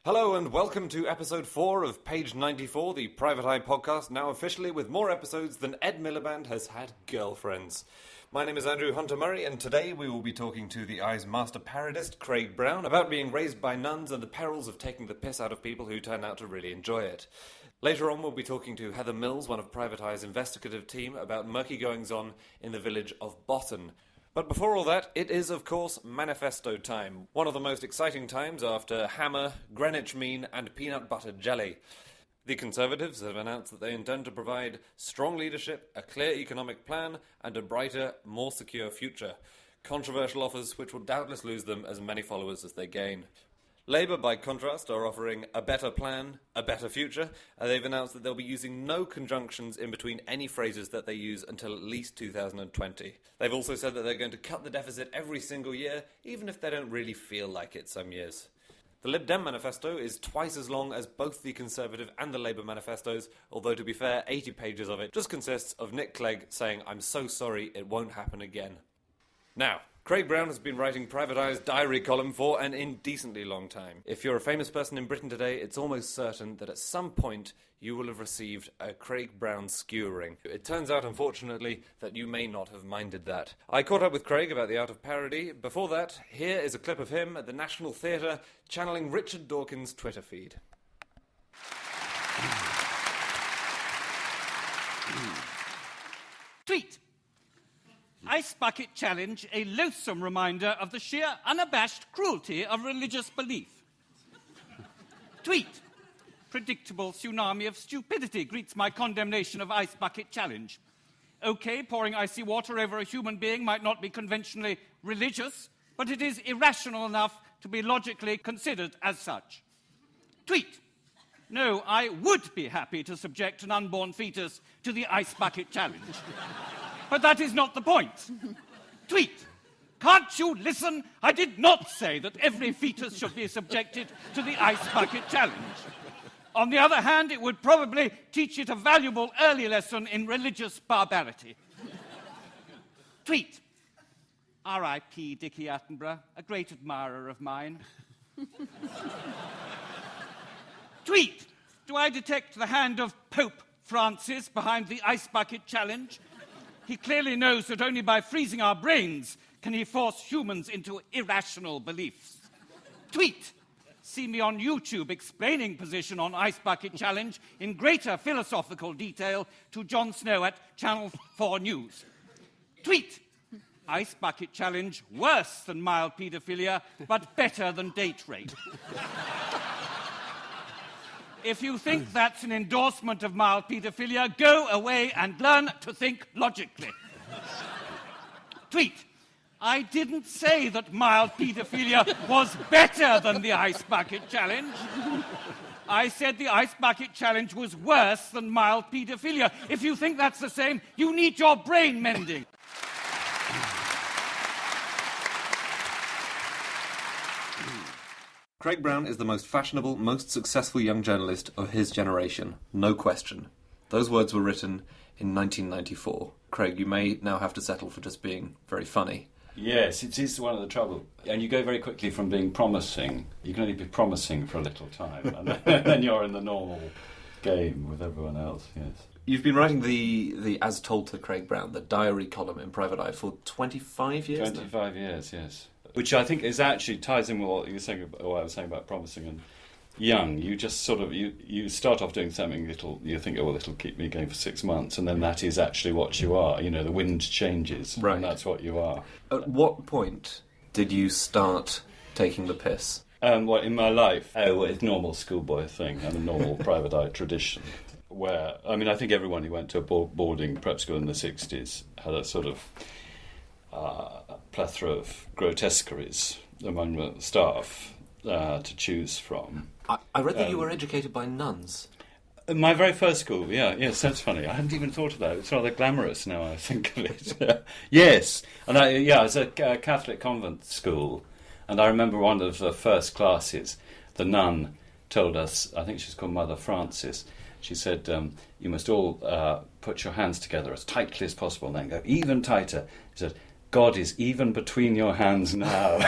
Hello and welcome to episode 4 of Page 94, the Private Eye podcast, now officially with more episodes than Ed Miliband has had girlfriends. My name is Andrew Hunter-Murray, and today we will be talking to the Eye's master parodist, Craig Brown, about being raised by nuns and the perils of taking the piss out of people who turn out to really enjoy it. Later on, we'll be talking to Heather Mills, one of Private Eye's investigative team, about murky goings-on in the village of Botton. But before all that, it is, of course, manifesto time. One of the most exciting times after Hammer, Greenwich Mean and peanut butter jelly. The Conservatives have announced that they intend to provide strong leadership, a clear economic plan and a brighter, more secure future. Controversial offers which will doubtless lose them as many followers as they gain. Labour, by contrast, are offering a better plan, a better future. They've announced that they'll be using no conjunctions in between any phrases that they use until at least 2020. They've also said that they're going to cut the deficit every single year, even if they don't really feel like it some years. The Lib Dem manifesto is twice as long as both the Conservative and the Labour manifestos, although to be fair, 80 pages of it just consists of Nick Clegg saying, "I'm so sorry, it won't happen again." Now, Craig Brown has been writing Private Eye's diary column for an indecently long time. If you're a famous person in Britain today, it's almost certain that at some point you will have received a Craig Brown skewering. It turns out, unfortunately, that you may not have minded that. I caught up with Craig about the art of parody. Before that, here is a clip of him at the National Theatre channeling Richard Dawkins' Twitter feed. Tweet. Ice Bucket Challenge, a loathsome reminder of the sheer unabashed cruelty of religious belief. Tweet. Predictable tsunami of stupidity greets my condemnation of Ice Bucket Challenge. OK, pouring icy water over a human being might not be conventionally religious, but it is irrational enough to be logically considered as such. Tweet. No, I would be happy to subject an unborn fetus to the Ice Bucket Challenge. But that is not the point. Tweet. Can't you listen? I did not say that every fetus should be subjected to the Ice Bucket Challenge. On the other hand, it would probably teach it a valuable early lesson in religious barbarity. Tweet. R.I.P. Dickie Attenborough, a great admirer of mine. Tweet. Do I detect the hand of Pope Francis behind the Ice Bucket Challenge? He clearly knows that only by freezing our brains can he force humans into irrational beliefs. Tweet. See me on YouTube explaining position on Ice Bucket Challenge in greater philosophical detail to Jon Snow at Channel 4 News. Tweet. Ice Bucket Challenge worse than mild paedophilia, but better than date rape. If you think that's an endorsement of mild paedophilia, go away and learn to think logically. Tweet. I didn't say that mild paedophilia was better than the Ice Bucket Challenge. I said the Ice Bucket Challenge was worse than mild paedophilia. If you think that's the same, you need your brain mending. Craig Brown is the most fashionable, most successful young journalist of his generation. No question. Those words were written in 1994. Craig, you may now have to settle for just being very funny. Yes, it is one of the trouble. And you go very quickly from being promising. You can only be promising for a little time. And then you're in the normal game with everyone else, yes. You've been writing the As Told to Craig Brown, the diary column in Private Eye for 25 years 25 now? Years, yes. Which I think is actually ties in with what you were saying, what I was saying about promising and young. You just sort of, you start off doing something little, you think, oh, well, it'll keep me going for 6 months, and then that is actually what you are. You know, the wind changes, right, and that's what you are. At what point did you start taking the piss? What, in my life? Oh, well, it's a normal schoolboy thing and a normal Private Eye tradition. Where, I mean, I think everyone who went to a boarding prep school in the 60s had a sort of plethora of grotesqueries among the staff to choose from. I read that you were educated by nuns. My very first school, yes, that's funny. I hadn't even thought of that. It's rather glamorous now I think of it. Yes, and it was a Catholic convent school, and I remember one of the first classes, the nun told us, I think she's called Mother Francis, she said, you must all put your hands together as tightly as possible and then go even tighter. She said, God is even between your hands now.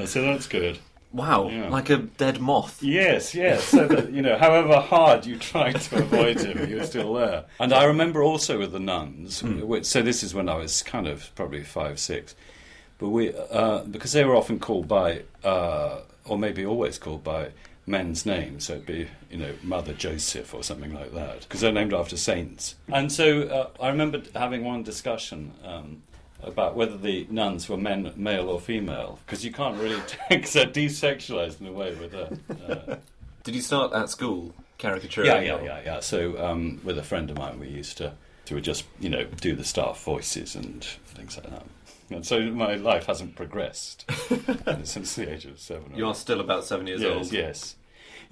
So that's good. Wow, Yeah. like a dead moth. Yes, yes. So that, however hard you tried to avoid him, he was still there. And I remember also with the nuns, so this is when I was kind of probably 5, 6, but we, because they were often called by, or maybe always called by men's names, so it'd be, Mother Joseph or something like that, because they're named after saints. And so I remember having one discussion about whether the nuns were male or female, because you can't really because they're desexualised in a way with that. Did you start at school caricaturing? Yeah. So with a friend of mine, we used to just do the staff voices and things like that. And so my life hasn't progressed since the age of 7. You are still about 7 years old. Yes.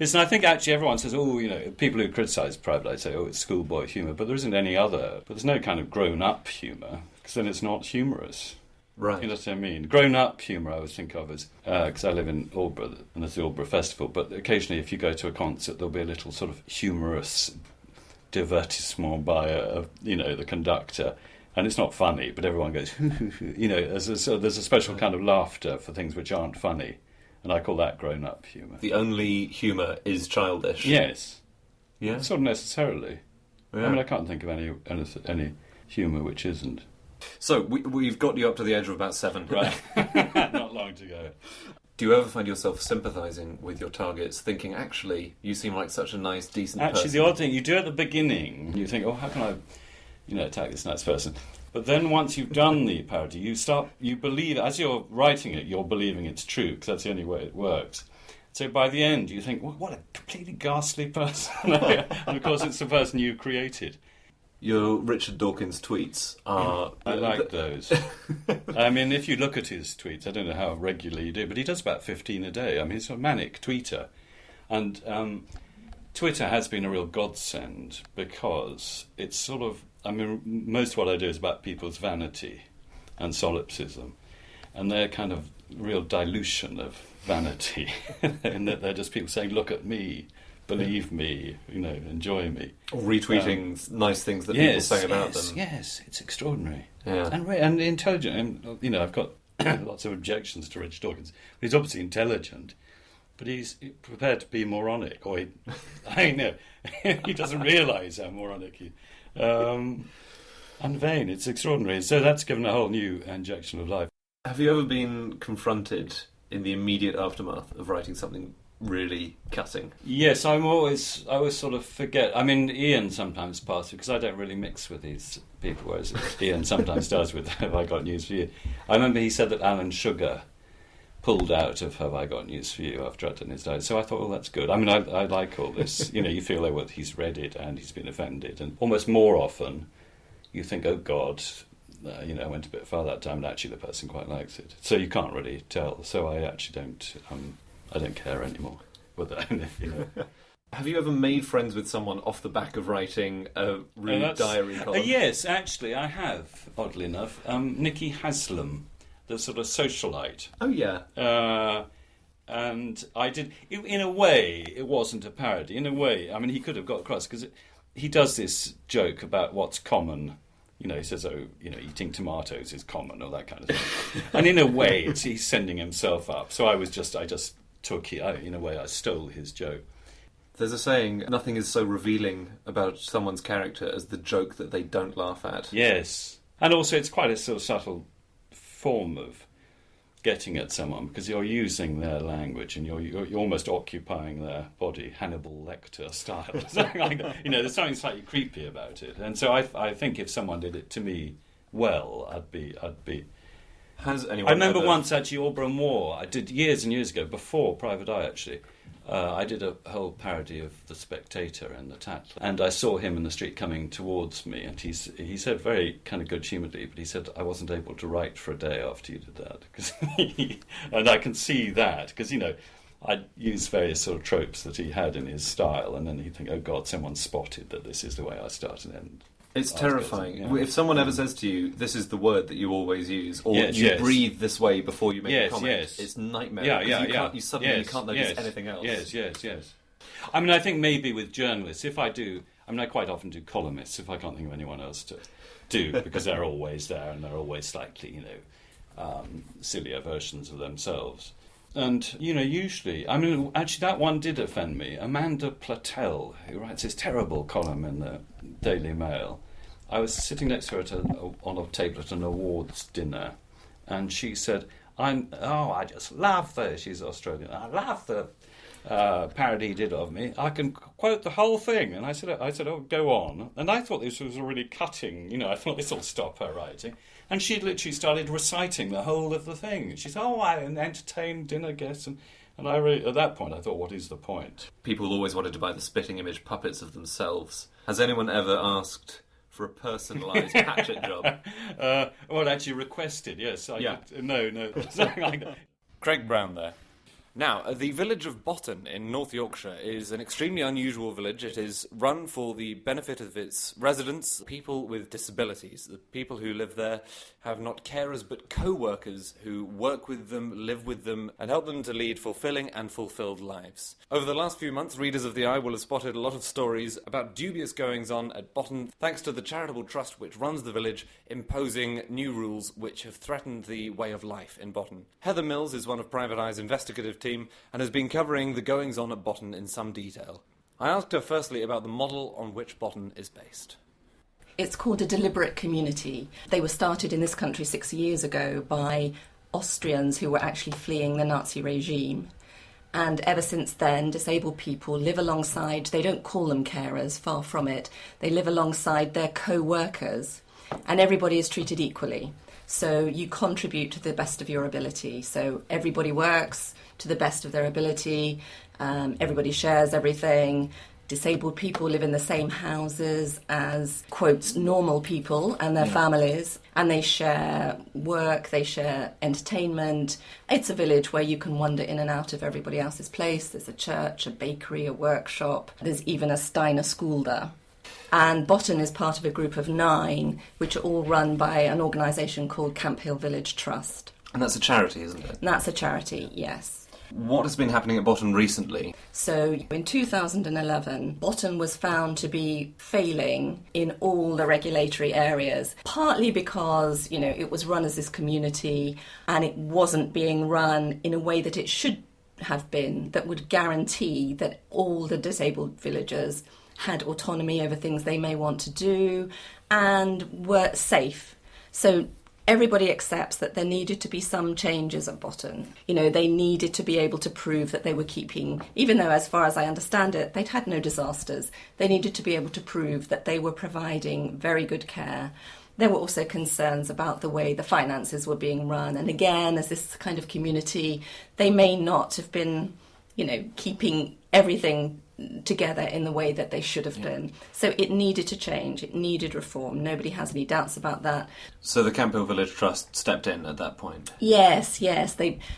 Yes, and I think actually everyone says, people who criticise Private Eye say, it's schoolboy humour, but there isn't any other. But there's no kind of grown-up humour, because then it's not humorous. Right. You know what I mean? Grown-up humour I always think of as, because I live in Aldborough, and there's the Aldborough Festival, but occasionally if you go to a concert, there'll be a little sort of humorous divertissement by, the conductor. And it's not funny, but everyone goes, there's a special kind of laughter for things which aren't funny. And I call that grown-up humour. The only humour is childish. Yes. Yeah? Sort of necessarily. Yeah. I mean, I can't think of any humour which isn't. So, we've got you up to the age of about 7. Right. Not long to go. Do you ever find yourself sympathising with your targets, thinking, actually, you seem like such a nice, decent person? Actually, the odd thing, you do at the beginning, you think, how can I, attack this nice person? But then once you've done the parody, you believe, as you're writing it, you're believing it's true, because that's the only way it works. So by the end, you think, what a completely ghastly person. And of course, it's the person you created. Your Richard Dawkins tweets are... I like those. I mean, if you look at his tweets, I don't know how regularly you do, but he does about 15 a day. I mean, he's a manic tweeter. And Twitter has been a real godsend, because it's sort of... I mean, most of what I do is about people's vanity and solipsism, and they're kind of real dilution of vanity, in that they're just people saying, look at me, believe me, enjoy me. Or retweeting nice things that people say about them. Yes, it's extraordinary. Yeah. And intelligent. And, I've got lots of objections to Richard Dawkins. He's obviously intelligent, but he's prepared to be moronic, or he doesn't realise how moronic he is. And vain. It's extraordinary. So that's given a whole new injection of life. Have you ever been confronted in the immediate aftermath of writing something really cutting? Yes, I always sort of forget. I mean, Ian sometimes passes, because I don't really mix with these people, whereas Ian sometimes does with Have I Got News For You. I remember he said that Alan Sugar pulled out of Have I Got News For You after I'd done his diary. So I thought, that's good. I mean, I like all this. You feel like he's read it and he's been offended. And almost more often, you think, oh, God, I went a bit far that time, and actually the person quite likes it. So you can't really tell. So I actually don't care anymore whether, Have you ever made friends with someone off the back of writing a rude diary column? Yes, actually, I have, oddly enough. Nicky Haslam, the sort of socialite. Oh, yeah. And I did... In a way, it wasn't a parody. In a way, I mean, he could have got across, because he does this joke about what's common. He says, eating tomatoes is common, or that kind of thing. And in a way, he's sending himself up. So I just took it, in a way, I stole his joke. There's a saying, nothing is so revealing about someone's character as the joke that they don't laugh at. Yes. And also, it's quite a sort of subtle form of getting at someone, because you're using their language and you're almost occupying their body, Hannibal Lecter style. Something like that. There's something slightly creepy about it. And so I think if someone did it to me well, I'd be. Has anyone? I remember once actually Auburn War. I did years and years ago, before Private Eye actually. I did a whole parody of The Spectator and the Tatler, and I saw him in the street coming towards me, and he said very kind of good-humouredly, but he said, I wasn't able to write for a day after you did that. And I can see that, because, I'd use various sort of tropes that he had in his style, and then he'd think, oh God, someone spotted that this is the way I start and end. It's terrifying. If someone ever says to you, this is the word that you always use, or you breathe this way before you make a comment, it's nightmare. You suddenly can't notice anything else. Yes. I mean, I think maybe with journalists, if I do... I mean, I quite often do columnists if I can't think of anyone else to do, because they're always there and they're always slightly, sillier versions of themselves. And, usually, actually that one did offend me. Amanda Platel, who writes this terrible column in the Daily Mail, I was sitting next to her on a table at an awards dinner, and she said, I just love she's Australian, I love the parody he did of me. I can quote the whole thing. And I said, oh, go on. And I thought this was really cutting, I thought this will stop her writing. And she literally started reciting the whole of the thing. She said, I entertain dinner guests. And I really, at that point, I thought, what is the point? People always wanted to buy the spitting image puppets of themselves. Has anyone ever asked for a personalised hatchet job? Well, actually requested, yes. No. Craig Brown there. Now, the village of Botton in North Yorkshire is an extremely unusual village. It is run for the benefit of its residents, people with disabilities. The people who live there have not carers but co-workers who work with them, live with them, and help them to lead fulfilling and fulfilled lives. Over the last few months, readers of the Eye will have spotted a lot of stories about dubious goings-on at Botton, thanks to the charitable trust which runs the village, imposing new rules which have threatened the way of life in Botton. Heather Mills is one of Private Eye's investigative team and has been covering the goings-on at Botton in some detail. I asked her firstly about the model on which Botton is based. It's called a deliberate community. They were started in this country 6 years ago by Austrians who were actually fleeing the Nazi regime. And ever since then, disabled people live alongside, they don't call them carers, far from it, they live alongside their co-workers, and everybody is treated equally. So you contribute to the best of your ability. So everybody works to the best of their ability, everybody shares everything. Disabled people live in the same houses as, quotes, normal people and their families, and they share work, they share entertainment. It's a village where you can wander in and out of everybody else's place. There's a church, a bakery, a workshop. There's even a Steiner school there. And Botton is part of a group of 9, which are all run by an organisation called Camp Hill Village Trust. And that's a charity, isn't it? And that's a charity, yes. What has been happening at Botton recently? So in 2011, Botton was found to be failing in all the regulatory areas, partly because, it was run as this community and it wasn't being run in a way that it should have been, that would guarantee that all the disabled villagers had autonomy over things they may want to do and were safe. So everybody accepts that there needed to be some changes at Botton. They needed to be able to prove that they were keeping, even though, as far as I understand it, they'd had no disasters, they needed to be able to prove that they were providing very good care. There were also concerns about the way the finances were being run. And again, as this kind of community, they may not have been, keeping everything together in the way that they should have done. So it needed to change, it needed reform. Nobody has any doubts about that. So the Camp Hill Village Trust stepped in at that point? Yes.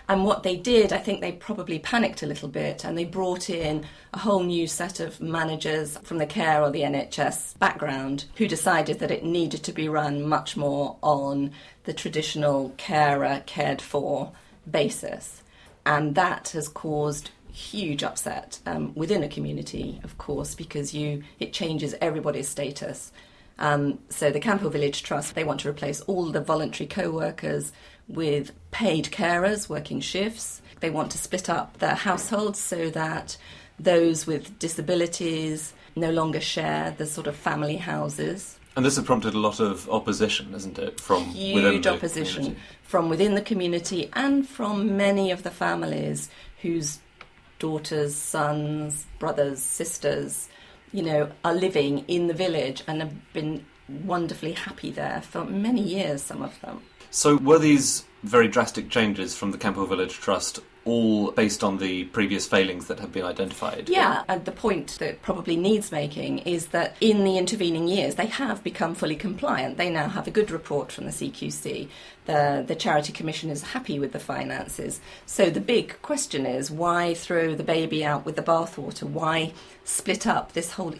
And what they did, I think they probably panicked a little bit, and they brought in a whole new set of managers from the care or the NHS background who decided that it needed to be run much more on the traditional carer, cared for basis. And that has caused huge upset within a community, of course, because it changes everybody's status. So the Camp Hill Village Trust, they want to replace all the voluntary co-workers with paid carers working shifts. They want to split up their households so that those with disabilities no longer share the sort of family houses. And this has prompted a lot of opposition, isn't it, from within the opposition community? From within the community and from many of the families whose daughters, sons, brothers, sisters, are living in the village and have been wonderfully happy there for many years, some of them. So were these very drastic changes from the Camp Hill Village Trust all based on the previous failings that have been identified? Yeah, and the point that probably needs making is that in the intervening years they have become fully compliant. They now have a good report from the CQC. The Charity Commission is happy with the finances. So the big question is, why throw the baby out with the bathwater? Why split up this whole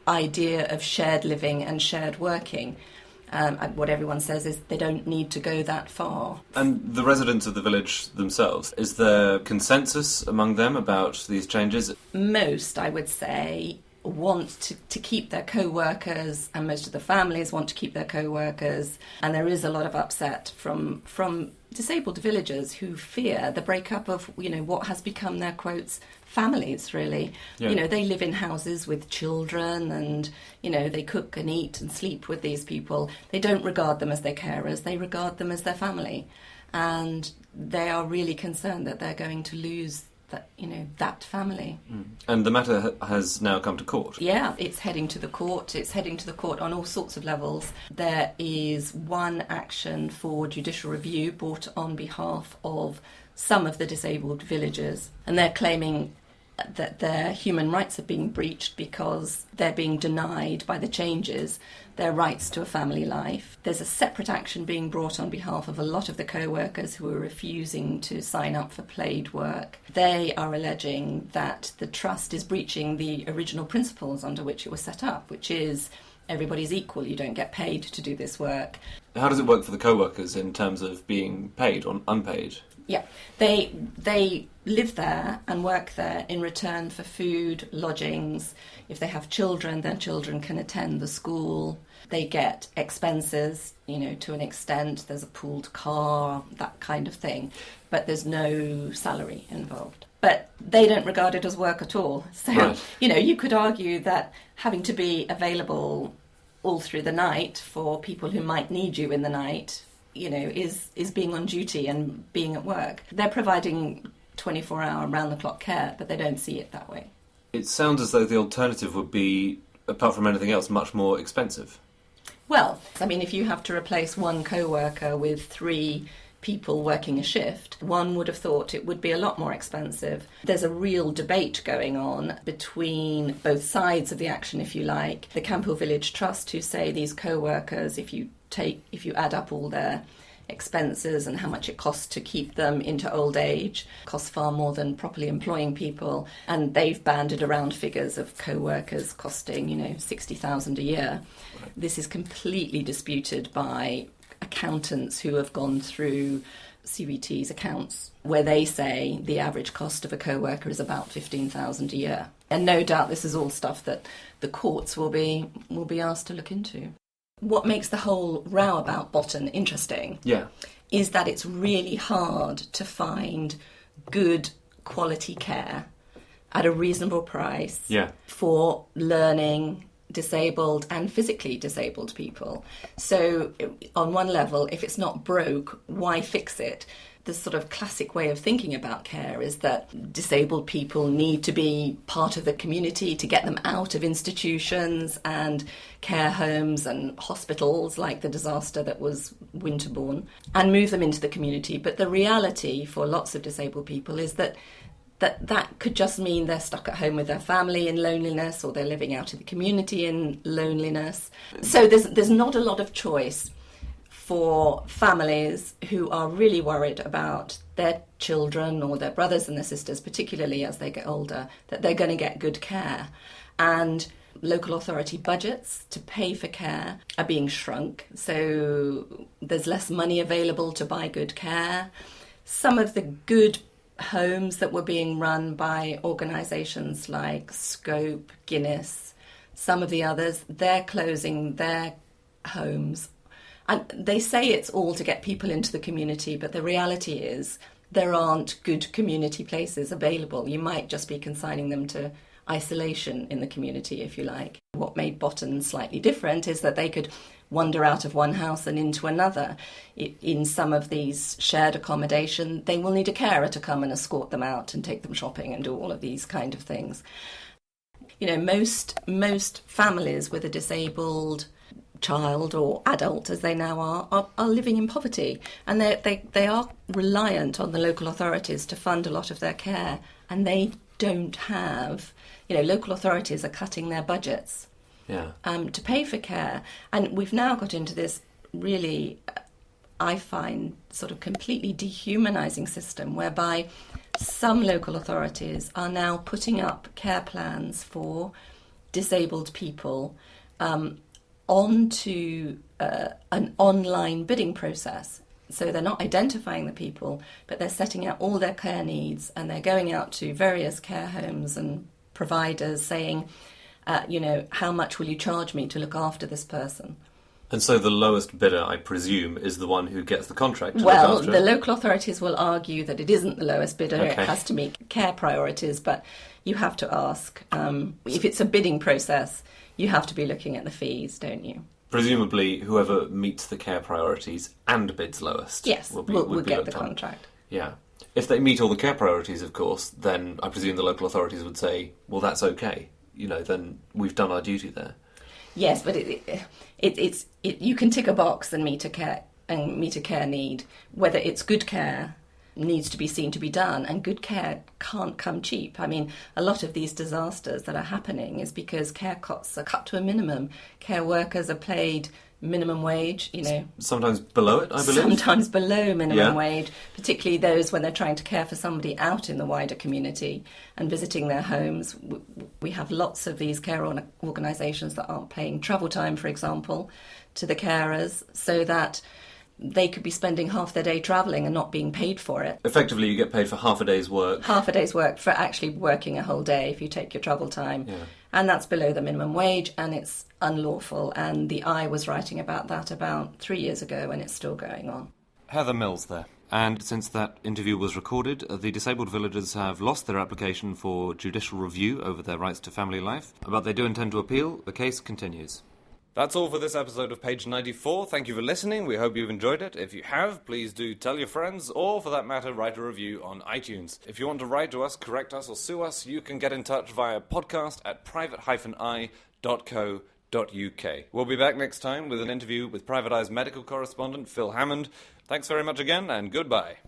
idea of shared living and shared working? What everyone says is they don't need to go that far. And the residents of the village themselves, is there consensus among them about these changes? Most, I would say, want to keep their co-workers, and most of the families want to keep their co-workers, and there is a lot of upset from disabled villagers who fear the breakup of, what has become their, quotes, families, really. Yeah. They live in houses with children, and, they cook and eat and sleep with these people. They don't regard them as their carers, they regard them as their family. And they are really concerned that they're going to lose that family. And the matter has now come to court. Yeah, it's heading to the court. It's heading to the court on all sorts of levels. There is one action for judicial review brought on behalf of some of the disabled villagers, and they're claiming that their human rights are being breached because they're being denied by the changes their rights to a family life. There's a separate action being brought on behalf of a lot of the co-workers who are refusing to sign up for paid work. They are alleging that the trust is breaching the original principles under which it was set up, which is everybody's equal, you don't get paid to do this work. How does it work for the co-workers in terms of being paid or unpaid? Yeah, they live there and work there in return for food, lodgings. If they have children, then children can attend the school. They get expenses, to an extent. There's a pooled car, that kind of thing. But there's no salary involved. But they don't regard it as work at all. So, right. You could argue that having to be available all through the night for people who might need you in the night, is being on duty and being at work. They're providing 24-hour, round-the-clock care, but they don't see it that way. It sounds as though the alternative would be, apart from anything else, much more expensive. Well, if you have to replace one co-worker with 3 people working a shift, one would have thought it would be a lot more expensive. There's a real debate going on between both sides of the action, if you like. The Camphor Village Trust, who say these co-workers, if you add up all their expenses and how much it costs to keep them into old age, costs far more than properly employing people, and they've banded around figures of co-workers costing 60,000 a year. Right. This is completely disputed by accountants who have gone through CBT's accounts, where they say the average cost of a co-worker is about 15,000 a year. And no doubt this is all stuff that the courts will be asked to look into. What makes the whole row about Botton interesting is that it's really hard to find good quality care at a reasonable price for learning disabled and physically disabled people. So on one level, if it's not broke, why fix it? The sort of classic way of thinking about care is that disabled people need to be part of the community to get them out of institutions and care homes and hospitals like the disaster that was Winterbourne, and move them into the community. But the reality for lots of disabled people is that could just mean they're stuck at home with their family in loneliness, or they're living out in the community in loneliness. So there's not a lot of choice for families who are really worried about their children or their brothers and their sisters, particularly as they get older, that they're going to get good care. And local authority budgets to pay for care are being shrunk, so there's less money available to buy good care. Some of the good homes that were being run by organisations like Scope, Guinness, some of the others, they're closing their homes. And they say it's all to get people into the community, but the reality is there aren't good community places available. You might just be consigning them to isolation in the community, if you like. What made Botton slightly different is that they could wander out of one house and into another. In some of these shared accommodation, they will need a carer to come and escort them out and take them shopping and do all of these kind of things. Most families with a disabled child or adult, as they now are living in poverty, and they are reliant on the local authorities to fund a lot of their care, and they don't have, local authorities are cutting their budgets to pay for care. And we've now got into this really, I find, sort of completely dehumanising system whereby some local authorities are now putting up care plans for disabled people onto an online bidding process. So they're not identifying the people, but they're setting out all their care needs, and they're going out to various care homes and providers saying, how much will you charge me to look after this person? And so the lowest bidder, I presume, is the one who gets the contract to Well, look after the it? local authorities will argue that it isn't the lowest bidder. Okay. It has to meet care priorities, but you have to ask. If it's a bidding process, you have to be looking at the fees, don't you? Presumably, whoever meets the care priorities and bids lowest Yes, will would be get looked the at. contract. Yeah. If they meet all the care priorities, of course, then I presume the local authorities would say, well, that's okay. Then we've done our duty there. Yes, but you can tick a box and meet a care need. Whether it's good care needs to be seen to be done, and good care can't come cheap. I mean, a lot of these disasters that are happening is because care costs are cut to a minimum. Care workers are paid minimum wage, Sometimes below it, I believe. sometimes below minimum Yeah. wage, particularly those when they're trying to care for somebody out in the wider community and visiting their homes. We have lots of these care organisations that aren't paying travel time, for example, to the carers, so that they could be spending half their day travelling and not being paid for it. Effectively, you get paid for half a day's work. Half a day's work for actually working a whole day if you take your travel time. Yeah. And that's below the minimum wage, and it's unlawful. And the Eye was writing about that about 3 years ago, and it's still going on. Heather Mills there. And since that interview was recorded, the disabled villagers have lost their application for judicial review over their rights to family life, but they do intend to appeal. The case continues. That's all for this episode of Page 94. Thank you for listening. We hope you've enjoyed it. If you have, please do tell your friends, or for that matter, write a review on iTunes. If you want to write to us, correct us, or sue us, you can get in touch via podcast@private-eye.co.uk. We'll be back next time with an interview with Private Eye's medical correspondent, Phil Hammond. Thanks very much again, and goodbye.